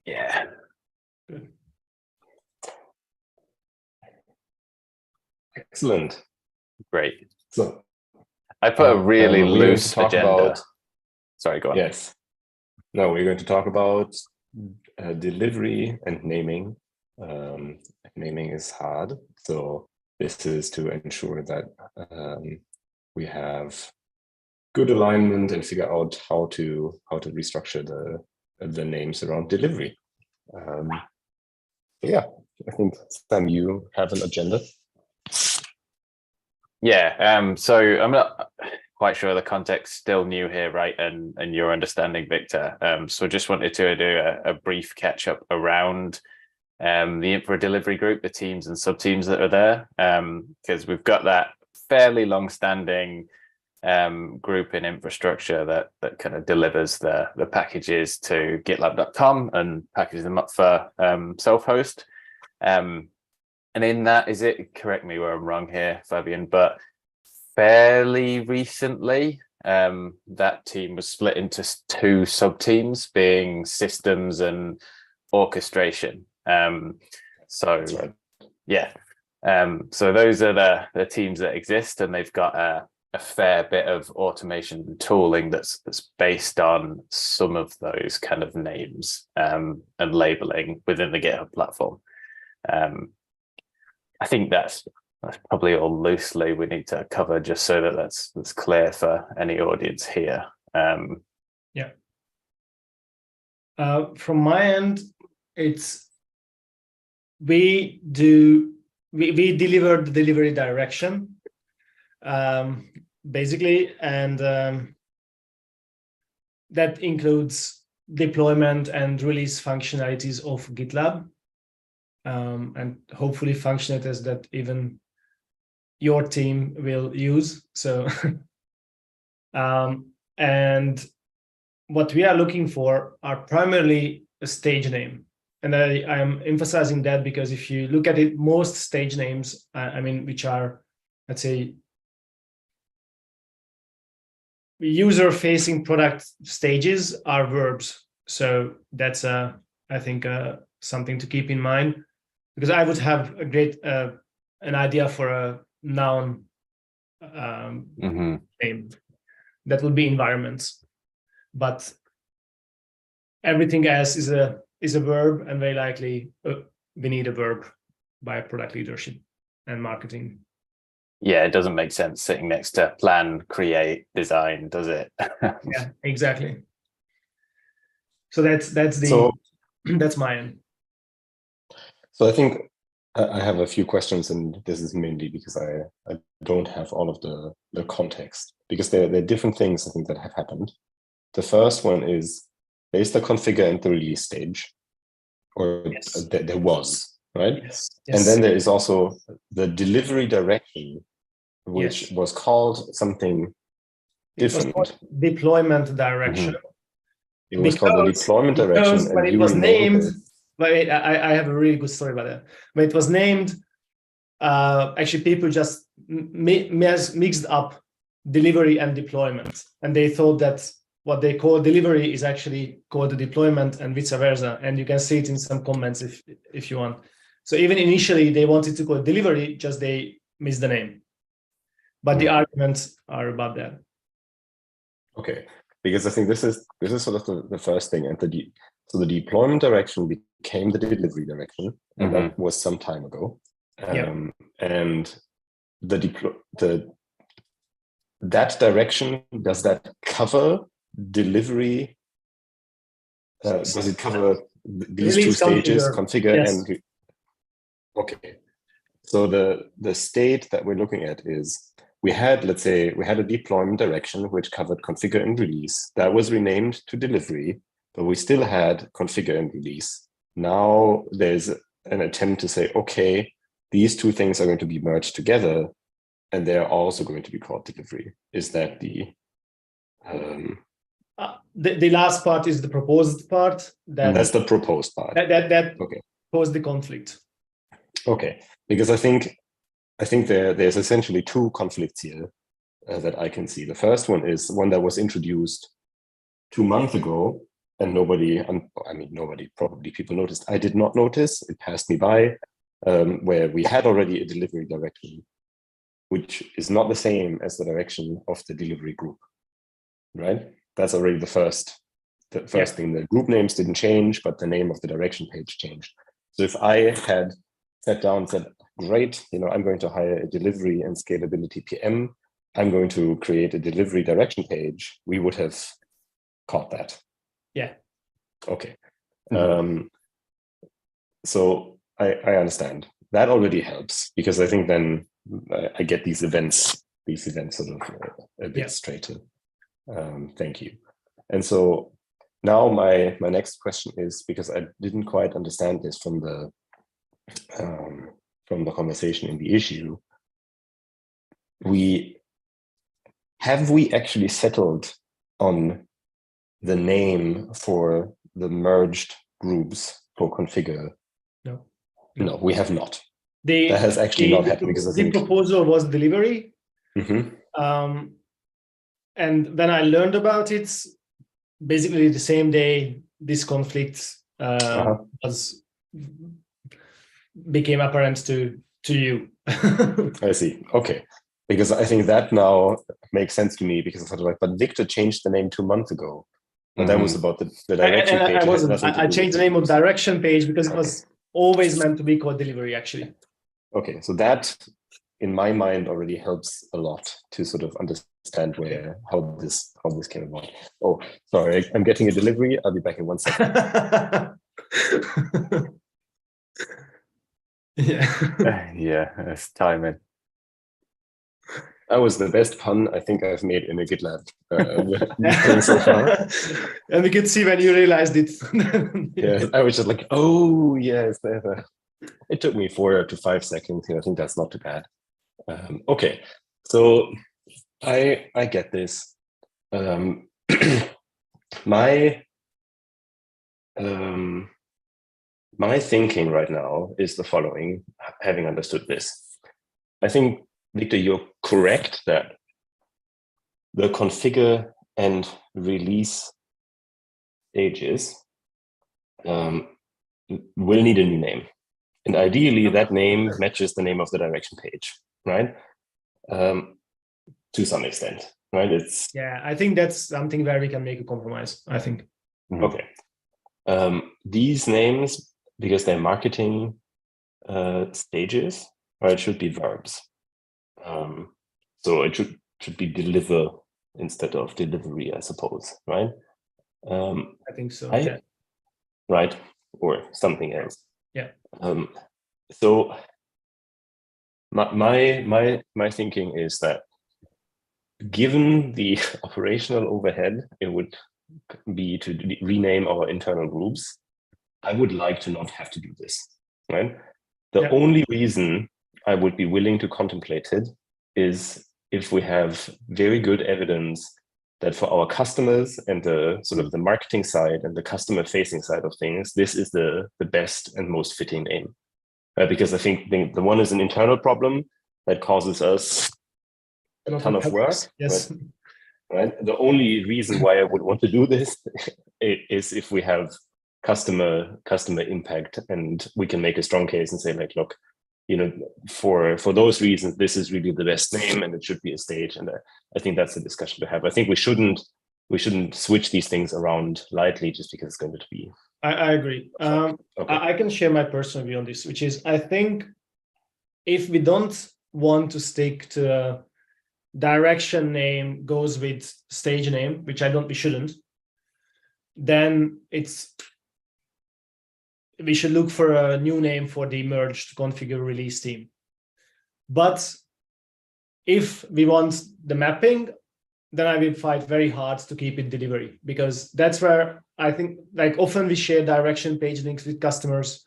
Yeah. Good. Excellent. Great. So I put a really we're going to loose talk agenda. about. Sorry, go on. Yes. No, we're going to talk about delivery and naming. Naming is hard, so this is to ensure that we have good alignment and figure out how to restructure the names around delivery. Yeah, I think Sam, you have an agenda. Yeah. So I'm not quite sure the context, still new here, right? And your understanding, Victor. So just wanted to do a brief catch up around the infra delivery group, the teams and sub teams that are there, because we've got that fairly long standing group in infrastructure that kind of delivers the packages to GitLab.com and packages them up for self-host. And in that, is it, correct me where I'm wrong here, Fabian, but fairly recently, that team was split into two sub-teams, being systems and orchestration. So right. Yeah. So those are the teams that exist, and they've got a fair bit of automation and tooling that's based on some of those kind of names and labeling within the GitHub platform. I think that's probably all loosely we need to cover, just so that that's clear for any audience here. Yeah. From my end, it's we deliver the delivery direction, basically, and that includes deployment and release functionalities of GitLab, and hopefully functionalities that even your team will use. So, and what we are looking for are primarily a stage name. And I am emphasizing that because if you look at it, most stage names, which are, let's say, user-facing product stages, are verbs. So that's, I think, something to keep in mind, because I would have a great an idea for a noun name that would be environments, but everything else is a verb, and very likely we need a verb by product leadership and marketing. Yeah, it doesn't make sense sitting next to plan, create, design, does it? Yeah, exactly. So that's my end. So I think I have a few questions, and this is mainly because I don't have all of the context, because there are different things I think that have happened. The first one is there's the configure and the release stage, or yes. There was, right? Yes. And then there is also the delivery direction, which was called something different. It was called deployment direction. It was called the deployment direction, and when it was named, but I have a really good story about that. When it was named, actually people just mixed up delivery and deployment, and they thought that what they call delivery is actually called the deployment, and vice versa. And you can see it in some comments if you want. So even initially they wanted to call it delivery, just they missed the name. But the arguments are about that. Okay, because I think this is sort of the first thing, and so the deployment direction became the delivery direction, and that was some time ago. And that direction, does that cover delivery? Does it cover these two stages, configure and? Okay, so the state that we're looking at is we had a deployment direction which covered configure and release. That was renamed to delivery, but we still had configure and release. Now there's an attempt to say, okay, these two things are going to be merged together, and they're also going to be called delivery. Is that the last part is the proposed part. That's the proposed part. That okay. Caused the conflict. Okay, because I think there's essentially two conflicts here that I can see. The first one is one that was introduced 2 months ago, and nobody, probably people noticed. I did not notice, it passed me by, where we had already a delivery direction, which is not the same as the direction of the delivery group, right? That's already the first thing. The group names didn't change, but the name of the direction page changed. So if I had sat down and said, great, I'm going to hire a delivery and scalability PM, I'm going to create a delivery direction page, we would have caught that. Yeah. Okay. So I understand. That already helps, because I think then I get these events sort of a bit straighter. Thank you. And so now my next question is, because I didn't quite understand this from the conversation in the issue, have we actually settled on the name for the merged groups for Configure? No, we have not. That has actually not happened, because I think the proposal was delivery. And when I learned about it, basically the same day this conflict became apparent to you. I see. Okay. Because I think that now makes sense to me, because I thought, like, but Victor changed the name 2 months ago. But that was about the direction page. I changed the name of direction page because it was always meant to be called delivery, actually. Okay, so that, in my mind, already helps a lot to sort of understand how this came about. Oh, sorry, I'm getting a delivery. I'll be back in 1 second. Yeah, it's timing. That was the best pun I think I've made in a GitLab so far. And we could see when you realized it. Yeah, I was just like, oh, yes. It took me 4 to 5 seconds. I think that's not too bad. Okay, so I get this. My thinking right now is the following, having understood this. I think, Victor, you're correct that the configure and release stages will need a new name. And ideally, that name matches the name of the direction page, right? To some extent, right? I think that's something where we can make a compromise, I think. Okay. These names, because they're marketing stages, right, should be verbs. So it should be deliver instead of delivery, I suppose, right? I think so. Right, or something else. Yeah. So my thinking is that, given the operational overhead it would be to rename our internal groups, I would like to not have to do this, right? The only reason I would be willing to contemplate it is if we have very good evidence that for our customers and the sort of the marketing side and the customer facing side of things, this is the best and most fitting name. Because I think the one is an internal problem that causes us a ton of work. Yes. Right? The only reason why I would want to do this is if we have customer impact, and we can make a strong case and say, like, look, for those reasons, this is really the best name, and it should be a stage. And I think that's a discussion to have. I think we shouldn't switch these things around lightly just because it's going to be. I agree. Okay. I can share my personal view on this, which is, I think if we don't want to stick to a direction name goes with stage name, which we shouldn't, then we should look for a new name for the merged configure release team. But if we want the mapping, then I will fight very hard to keep it delivery, because that's where I think, like, often we share direction page links with customers,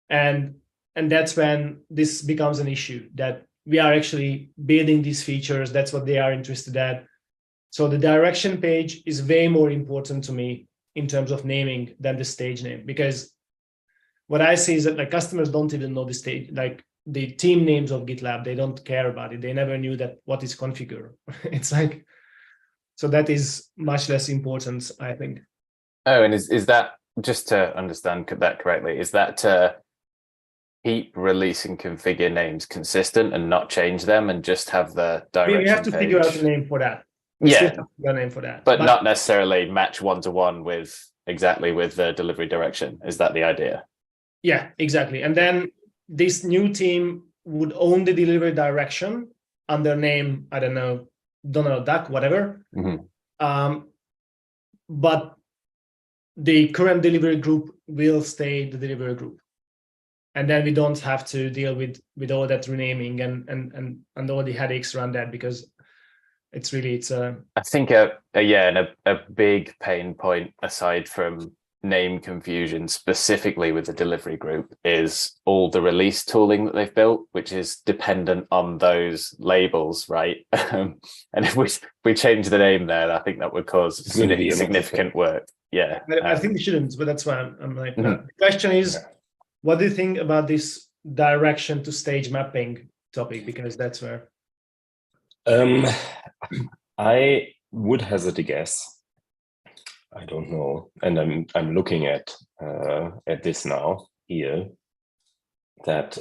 and that's when this becomes an issue, that we are actually building these features. That's what they are interested at. So the direction page is way more important to me in terms of naming than the stage name, because what I see is that, like, customers don't even know the stage, like the team names of GitLab. They don't care about it. They never knew that what is configure. It's like, so that is much less important, I think. Oh, and is that, just to understand that correctly, is that to keep release and configure names consistent and not change them and just have the direction We have to figure out a page? name for that. Yeah, A name for that, but not necessarily match one-to-one with exactly with the delivery direction. Is that the idea? Yeah, exactly. And then this new team would own the delivery direction under name, I don't know, Donald Duck, whatever. But the current delivery group will stay the delivery group. And then we don't have to deal with all that renaming and all the headaches around that, because it's I think a big pain point, aside from name confusion specifically with the delivery group, is all the release tooling that they've built, which is dependent on those labels, right? And if we change the name there, I think that would cause significant work. Yeah, I think we shouldn't, but that's why I'm like, the question is, what do you think about this direction to stage mapping topic? Because that's where I would hazard a guess. I don't know, and I'm looking at this now here. That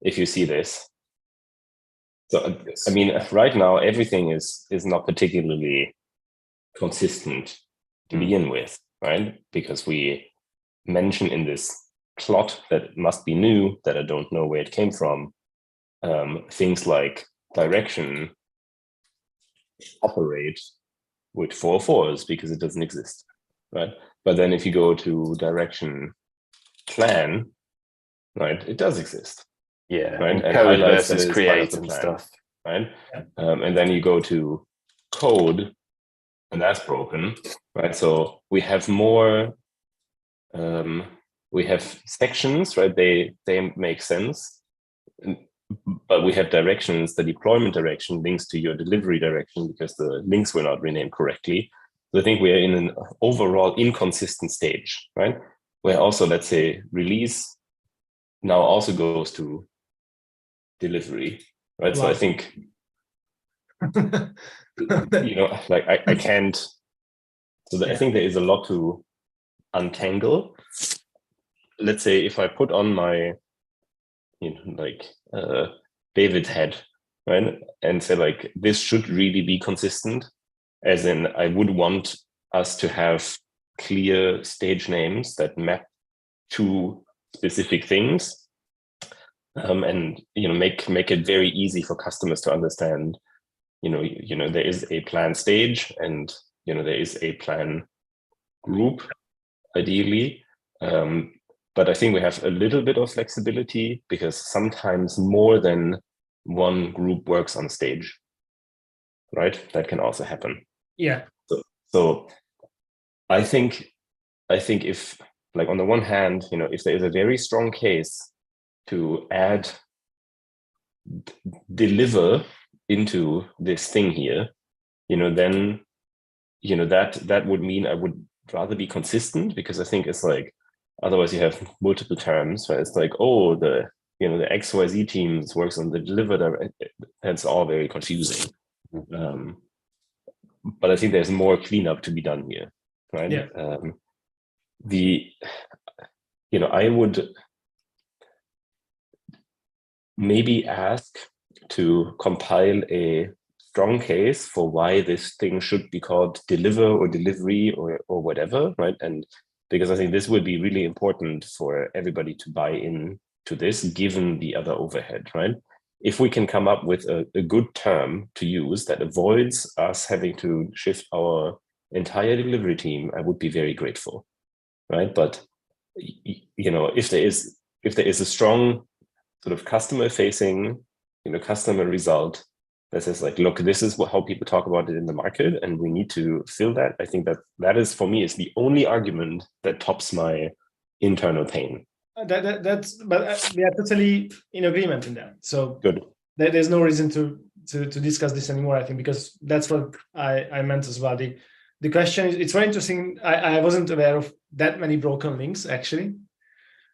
if you see this, so I mean, right now everything is not particularly consistent to begin with, right? Because we mention in this plot that must be new, that I don't know where it came from. Things like direction operate with 4 4s because it doesn't exist, right? But then if you go to direction plan, right, it does exist. Yeah, right? And code versus create and stuff, right? Yeah. And then you go to code, and that's broken, right? So we have more. We have sections, right? They make sense, but we have directions. The deployment direction links to your delivery direction because the links were not renamed correctly. So I think we are in an overall inconsistent stage, right? Where also, let's say, release now also goes to delivery, right? Wow. So I think, like I can't. So I think there is a lot to untangle. Let's say if I put on my, David head, right, and say like this should really be consistent, as in I would want us to have clear stage names that map to specific things, and make it very easy for customers to understand. There is a plan stage, and there is a plan group, ideally. But I think we have a little bit of flexibility because sometimes more than one group works on stage, right? That can also happen. Yeah. So I think if, like, on the one hand, if there is a very strong case to add deliver into this thing here, then that would mean I would rather be consistent, because I think it's like, otherwise you have multiple terms, right? It's like, oh, the XYZ teams works on the deliver. That's all very confusing. But I think there's more cleanup to be done here, right? Yeah. I would maybe ask to compile a strong case for why this thing should be called deliver or delivery or whatever, right? And because I think this would be really important for everybody to buy in to this, given the other overhead, right? If we can come up with a good term to use that avoids us having to shift our entire delivery team, I would be very grateful, right? But if there is a strong sort of customer-facing, customer result that says like, look, this is how people talk about it in the market, and we need to fill that. I think that is, for me, is the only argument that tops my internal pain. But we are totally in agreement in that. So good. There's no reason to discuss this anymore, I think, because that's what I meant as well. The question is, it's very interesting. I wasn't aware of that many broken links, actually.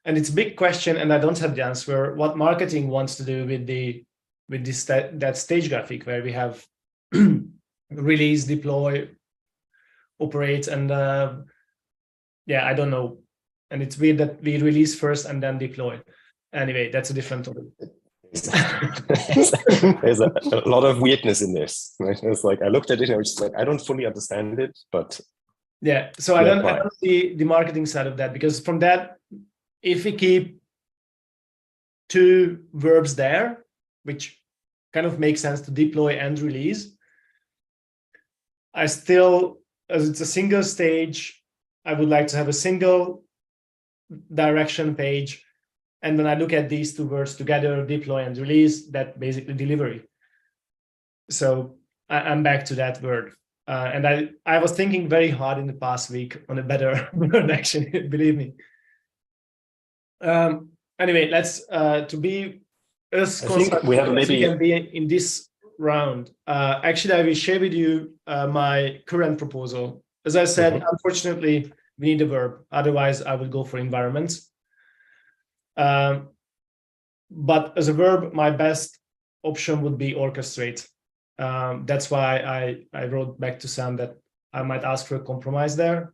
And it's a big question, and I don't have the answer. What marketing wants to do with that stage graphic where we have release, deploy, operate. And yeah, I don't know. And it's weird that we release first and then deploy. Anyway, that's a different topic. There's a lot of weirdness in this, right? It's like I looked at it and I was just like, I don't fully understand it, but yeah. So I don't see the marketing side of that, because from that, if we keep 2 verbs there, which kind of makes sense to deploy and release, I still, as it's a single stage, I would like to have a single direction page. And when I look at these 2 words together, deploy and release, that basically delivery. So I'm back to that word. And I was thinking very hard in the past week on a better word, actually, believe me. Anyway, let's to be as constructive as we can be in this round. Actually, I will share with you my current proposal. As I said, unfortunately, we need a verb. Otherwise, I would go for environments. But as a verb, my best option would be orchestrate. That's why I wrote back to Sam that I might ask for a compromise there.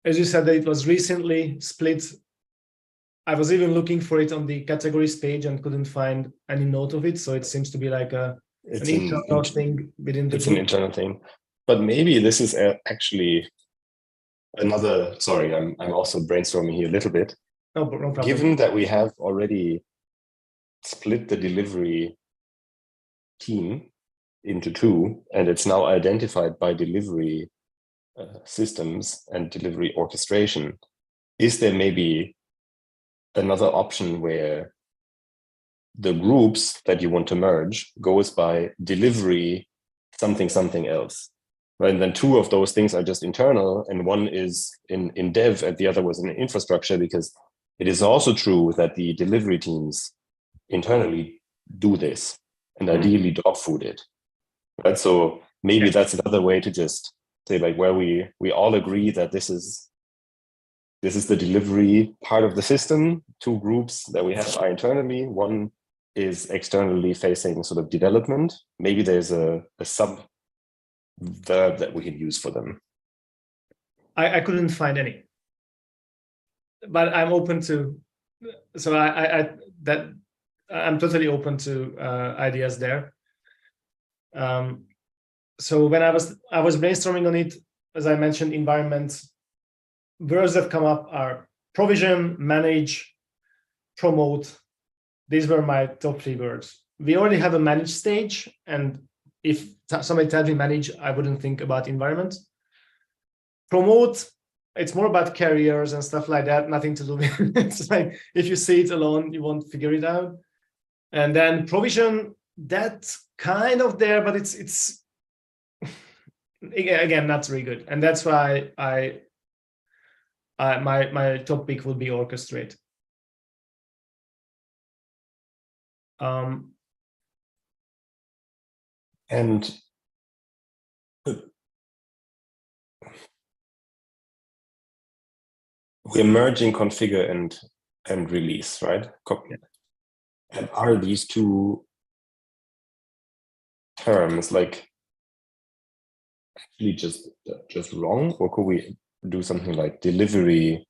As you said, that it was recently split. I was even looking for it on the categories page and couldn't find any note of it. So it seems to be like an internal thing within the group. It's an internal thing. But maybe this is actually another, sorry, I'm also brainstorming here a little bit. No problem. Given that we have already split the delivery team into 2, and it's now identified by delivery systems and delivery orchestration, is there maybe another option where the groups that you want to merge goes by delivery something else? Right? And then 2 of those things are just internal, and one is in dev and the other was in infrastructure, because it is also true that the delivery teams internally do this and ideally dog food it. Right? So maybe that's another way to just say, like, where we all agree that this is the delivery part of the system. 2 groups that we have are internally, one is externally facing sort of development. Maybe there's a sub verb that we can use for them. I couldn't find any, but I'm open to. So I'm totally open to ideas there. So when I was brainstorming on it, as I mentioned, environment, words that come up are provision, manage, promote. These were my top 3 words. We already have a manage stage, and if somebody tells me manage, I wouldn't think about environment. Promote, it's more about carriers and stuff like that, nothing to do with it. It's like, if you see it alone, you won't figure it out. And then provision, that's kind of there, but it's again, not very good. And that's why my top pick would be orchestrate. And we're merging configure and release, right? Yeah. And are these 2 terms like actually just wrong, or could we do something like delivery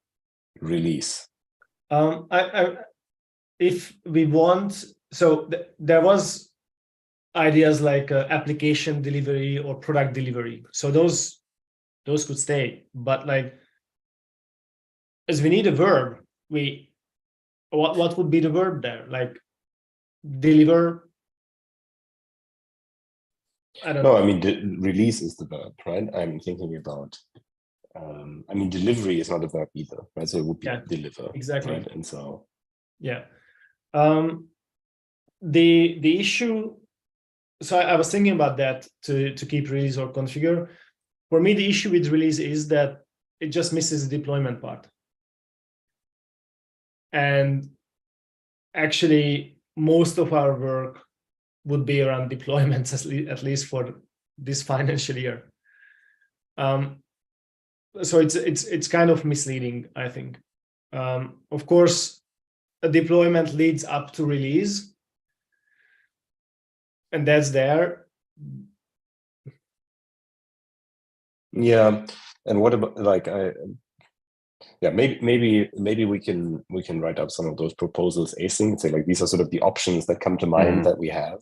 release? If we want, so there was ideas like application delivery or product delivery. So those could stay, but like, as we need a verb, what would be the verb there? Like deliver. I don't know. I mean, release is the verb, right? I'm thinking about. I mean, delivery is not a verb either, right? So it would be deliver. Exactly. Right? And so. Yeah. The issue. So I was thinking about that to keep release or configure. For me, the issue with release is that it just misses the deployment part. And actually, most of our work would be around deployments, at least for this financial year. So it's kind of misleading, I think. Of course, a deployment leads up to release, and that's there. Yeah, and what about like maybe we can write up some of those proposals async. Say like these are sort of the options that come to mind that we have.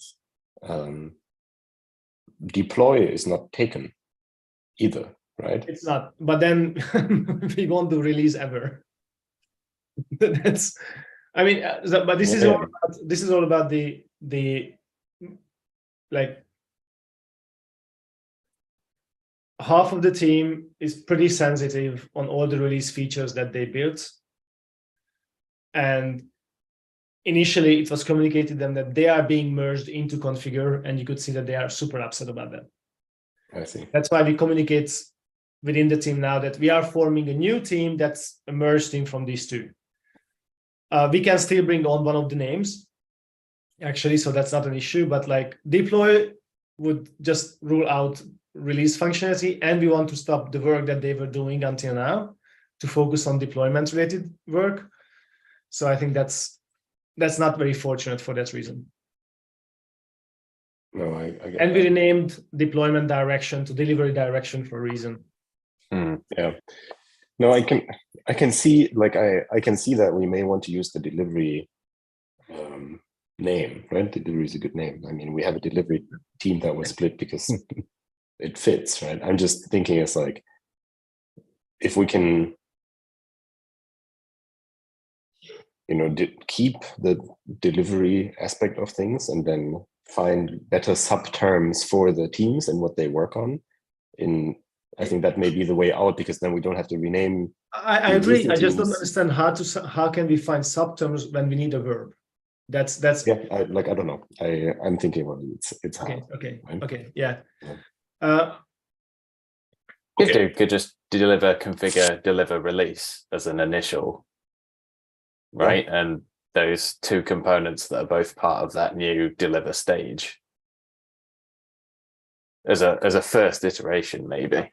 Deploy is not taken either, right? It's not, but then we won't do release ever. That's, I mean, but this is all about the like half of the team is pretty sensitive on all the release features that they built. And initially it was communicated to them that they are being merged into Configure, and you could see that they are super upset about that. I see. That's why we communicate within the team now that we are forming a new team that's a merged team from these two. We can still bring on one of the names, actually, so that's not an issue, but like deploy would just rule out release functionality, and we want to stop the work that they were doing until now to focus on deployment related work. So I think that's not very fortunate for that reason. No, I get and that. we renamed deployment direction to delivery direction for a reason. Yeah. No, I can see like I can see that we may want to use the delivery name, right? Delivery is a good name. I mean, we have a delivery team that was split because it fits, right? I'm just thinking it's like if we can, you know, keep the delivery aspect of things and then find better sub-terms for the teams and what they work on. I think that may be the way out, because then we don't have to rename. I agree. I just don't understand how can we find subterms when we need a verb. That's yeah. I don't know. I'm thinking about it. It's hard. Okay. Right? Okay. Yeah. Could just deliver, configure, deliver, release as an initial, right? Yeah. And those two components that are both part of that new deliver stage as a first iteration, maybe.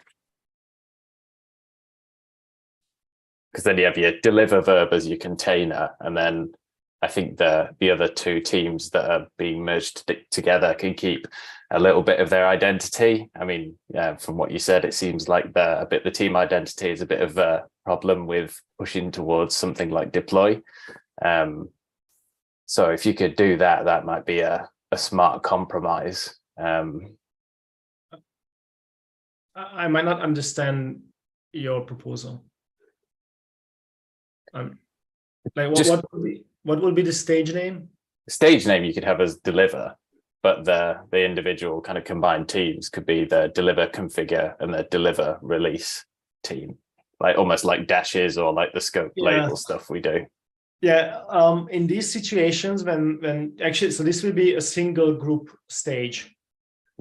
Because then you have your deliver verb as your container, and then I think the other two teams that are being merged together can keep a little bit of their identity. I mean, yeah, from what you said, it seems like the team identity is a bit of a problem with pushing towards something like deploy. So if you could do that, that might be a smart compromise. I might not understand your proposal. Like what will be the stage name? The stage name you could have as deliver, but the individual kind of combined teams could be the deliver configure and the deliver release team, like almost like dashes or like the scope label stuff we do. Yeah. In these situations, when actually, so this will be a single group stage,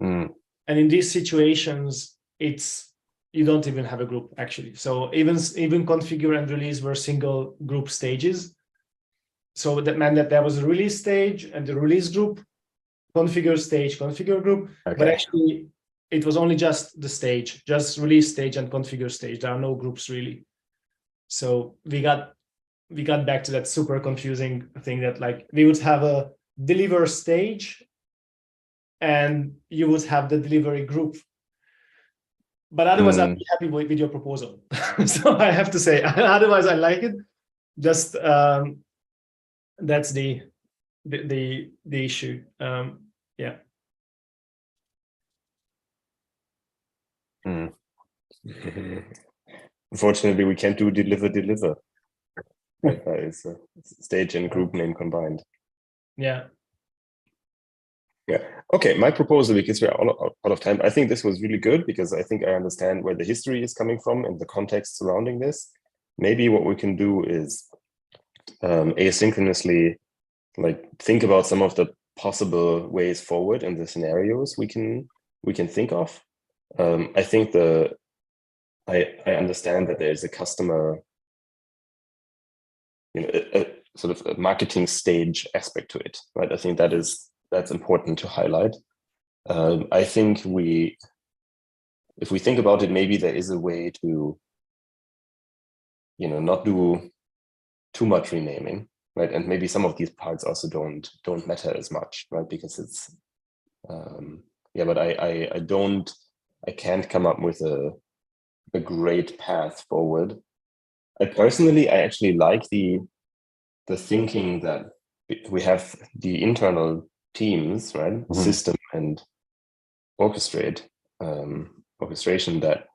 and in these situations, you don't even have a group actually. So even configure and release were single group stages. So that meant that there was a release stage and the release group, configure stage, configure group. Okay. But actually, it was only just the stage, just release stage and configure stage. There are no groups really. So we got back to that super confusing thing that like we would have a deliver stage and you would have the delivery group. But otherwise, I'd be happy with your proposal. So I have to say, otherwise I like it. Just that's the issue. Yeah. Unfortunately, we can't do deliver. It's a stage and group name combined. Yeah. Yeah. Okay. My proposal, because we're out of time, I think this was really good because I think I understand where the history is coming from and the context surrounding this. Maybe what we can do is asynchronously, like think about some of the possible ways forward and the scenarios we can think of. I think I understand that there's a customer, a sort of a marketing stage aspect to it, right? I think that's important to highlight. I think if we think about it, maybe there is a way to, not do too much renaming, right? And maybe some of these parts also don't matter as much, right? Because it's, but I can't come up with a a great path forward. I actually like the thinking that we have the internal teams, right? System and orchestration that,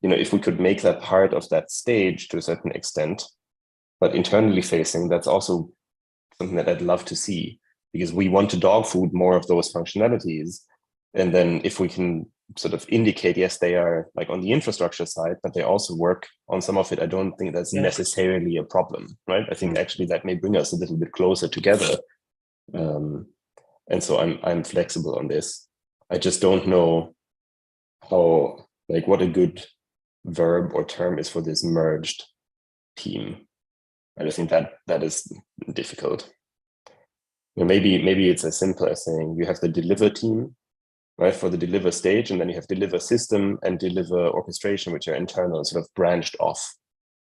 if we could make that part of that stage to a certain extent, but internally facing, that's also something that I'd love to see, because we want to dog food more of those functionalities. And then if we can sort of indicate, yes, they are like on the infrastructure side, but they also work on some of it, I don't think that's necessarily a problem, right? I think actually that may bring us a little bit closer together. And so I'm flexible on this. I just don't know how, like, what a good verb or term is for this merged team. I just think that is difficult. Maybe it's as simple as saying you have the deliver team, right, for the deliver stage, and then you have deliver system and deliver orchestration, which are internal, sort of branched off,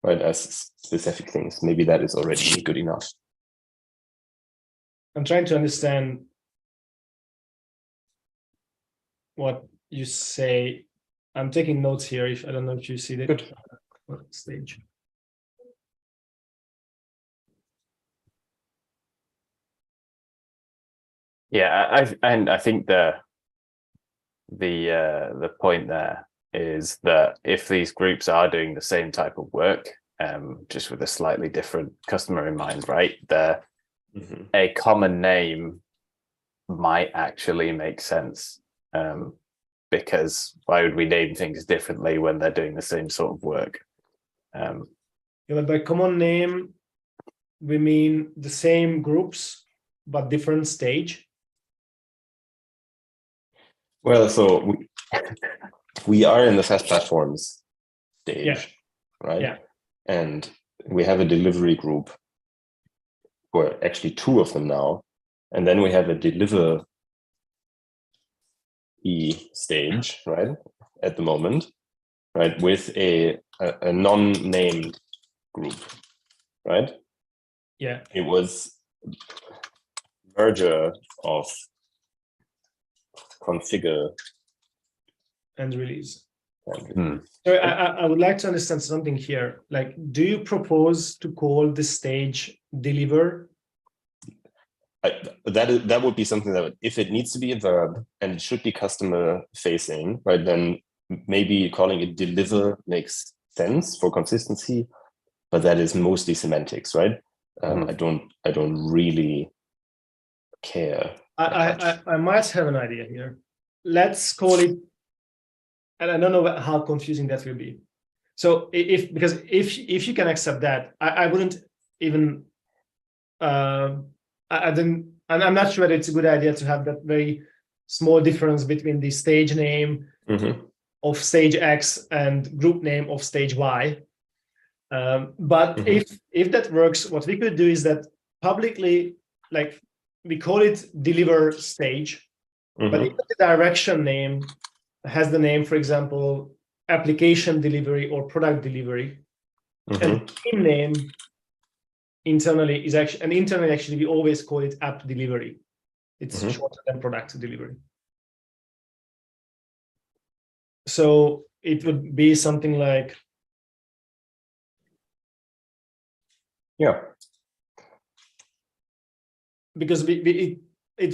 right, as specific things. Maybe that is already good enough. I'm trying to understand what you say. I'm taking notes here. I don't know if you see the Good stage. Yeah, I think the point there is that if these groups are doing the same type of work, just with a slightly different customer in mind, right? A common name might actually make sense, because why would we name things differently when they're doing the same sort of work? But by common name, we mean the same groups but different stage. Well, so we are in the SaaS platforms stage, right? Yeah. And we have a delivery group, or actually two of them now. And then we have a deliver stage, right, at the moment, right, with a non-named group, right? Yeah. It was merger of configure and release. So I would like to understand something here. Like, do you propose to call this stage deliver? That would be something that, if it needs to be a verb and it should be customer facing, right, then maybe calling it deliver makes sense for consistency, but that is mostly semantics, right? I don't really care. I might have an idea here. Let's call it, and I don't know how confusing that will be. So if you can accept that, I wouldn't even. I'm not sure that it's a good idea to have that very small difference between the stage name of stage X and group name of stage Y. But if that works, what we could do is that publicly, like, we call it deliver stage, but if the direction name has the name, for example, application delivery or product delivery, and the team name internally is actually, and internally actually we always call it app delivery. It's shorter than product delivery. So it would be something like, because it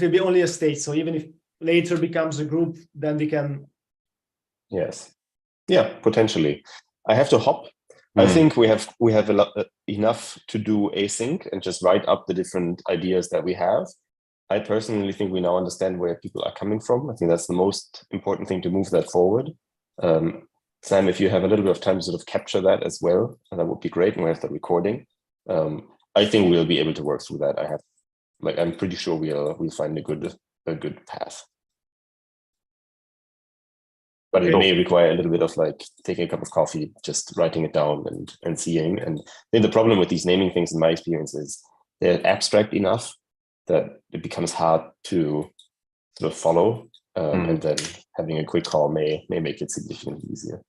will be only a stage. So even if later becomes a group, then we can. Yes. Yeah, potentially. I have to hop. I think we have enough to do async and just write up the different ideas that we have. I personally think we now understand where people are coming from. I think that's the most important thing to move that forward. Sam, if you have a little bit of time to sort of capture that as well, that would be great. And we have the recording. I think we'll be able to work through that. I'm pretty sure we'll find a good path. But it may require a little bit of like taking a cup of coffee, just writing it down and seeing. And then the problem with these naming things, in my experience, is they're abstract enough that it becomes hard to sort of follow. And then having a quick call may make it significantly easier.